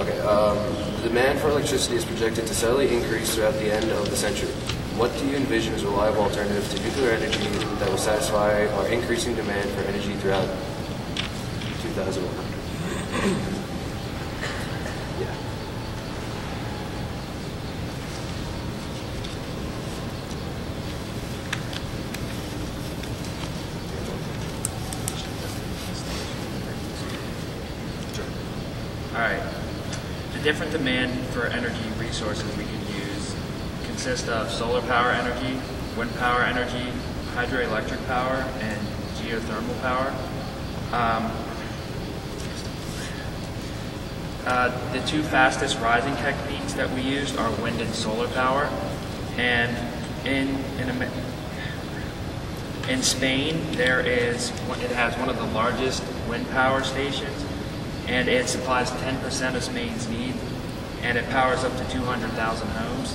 Okay. The demand for electricity is projected to steadily increase throughout the end of the century. What do you envision as a reliable alternative to nuclear energy that will satisfy our increasing demand for energy throughout 2100? Yeah. Alright, the different demand for energy resources we can use consist of solar power energy, wind power energy, hydroelectric power, and geothermal power. The two fastest rising techniques that we used are wind and solar power. And in Spain, it has one of the largest wind power stations, and it supplies 10% of Spain's need, and it powers up to 200,000 homes.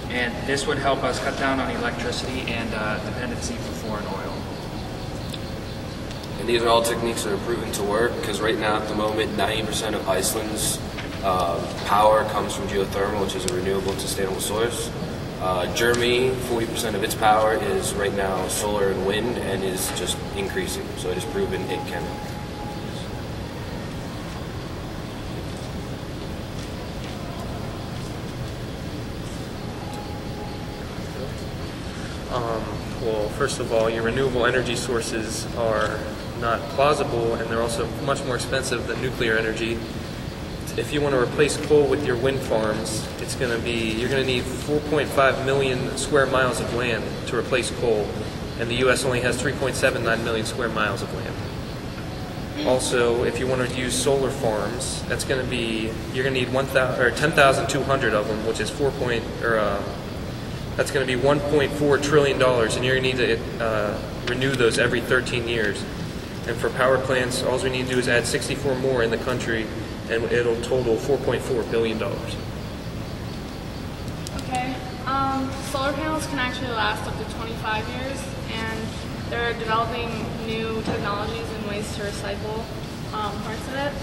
And this would help us cut down on electricity and dependency for foreign oil. And these are all techniques that are proven to work, because right now at the moment 90% of Iceland's power comes from geothermal, which is a renewable and sustainable source. Germany, 40% of its power is right now solar and wind, and is just increasing. So it is proven it can. Well, first of all, your renewable energy sources are not plausible, and they're also much more expensive than nuclear energy. If you want to replace coal with your wind farms, you're going to need 4.5 million square miles of land to replace coal, and the U.S. only has 3.79 million square miles of land. Also, if you want to use solar farms, you're going to need 10,200 of them, which is that's going to be $1.4 trillion, and you're going to need to renew those every 13 years. And for power plants, all we need to do is add 64 more in the country, and it'll total $4.4 billion. Okay. Solar panels can actually last up to 25 years, and they're developing new technologies and ways to recycle parts of it.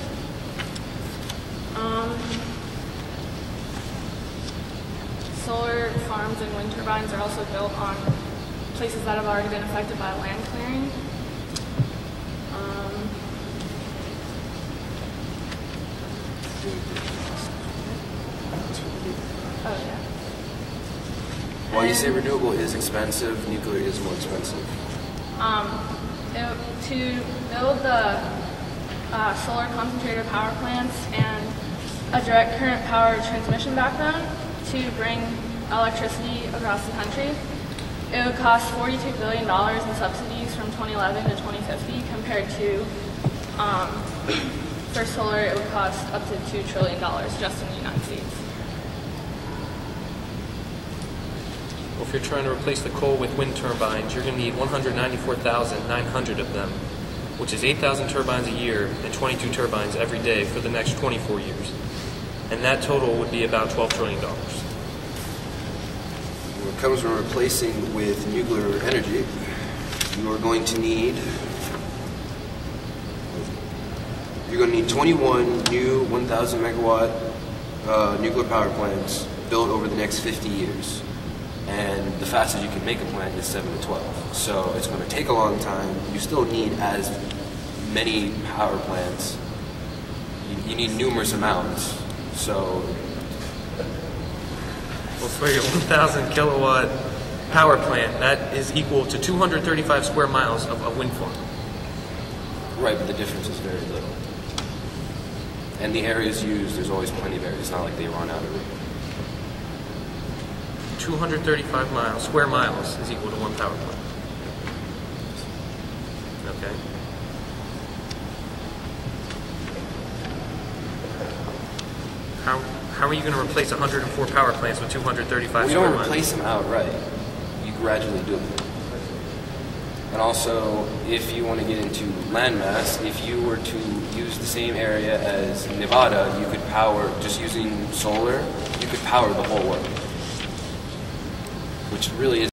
Solar farms and wind turbines are also built on places that have already been affected by land clearing. While you say renewable is expensive, nuclear is more expensive. To build the solar concentrator power plants and a direct current power transmission backbone to bring electricity across the country, it would cost $42 billion in subsidies from 2011 to 2050, compared to, for solar, it would cost up to $2 trillion just in the United States. Well, if you're trying to replace the coal with wind turbines, you're going to need 194,900 of them, which is 8,000 turbines a year and 22 turbines every day for the next 24 years. And that total would be about $12 trillion. When it comes to replacing with nuclear energy, you are going to need 21 new 1,000 megawatt nuclear power plants built over the next 50 years. And the fastest you can make a plant is 7 to 12. So it's going to take a long time. You still need as many power plants. You need numerous amounts. So, well, for your 1,000 kilowatt power plant, that is equal to 235 square miles of a wind farm. Right, but the difference is very little. And the areas used, there's always plenty of areas. It's not like they run out of it. 235 square miles is equal to one power plant. Okay. How are you going to replace 104 power plants with 235 well, you square don't miles? replace them outright. You gradually do it. And also, if you want to get into landmass, if you were to use the same area as Nevada, you could power, just using solar, you could power the whole world. Which really is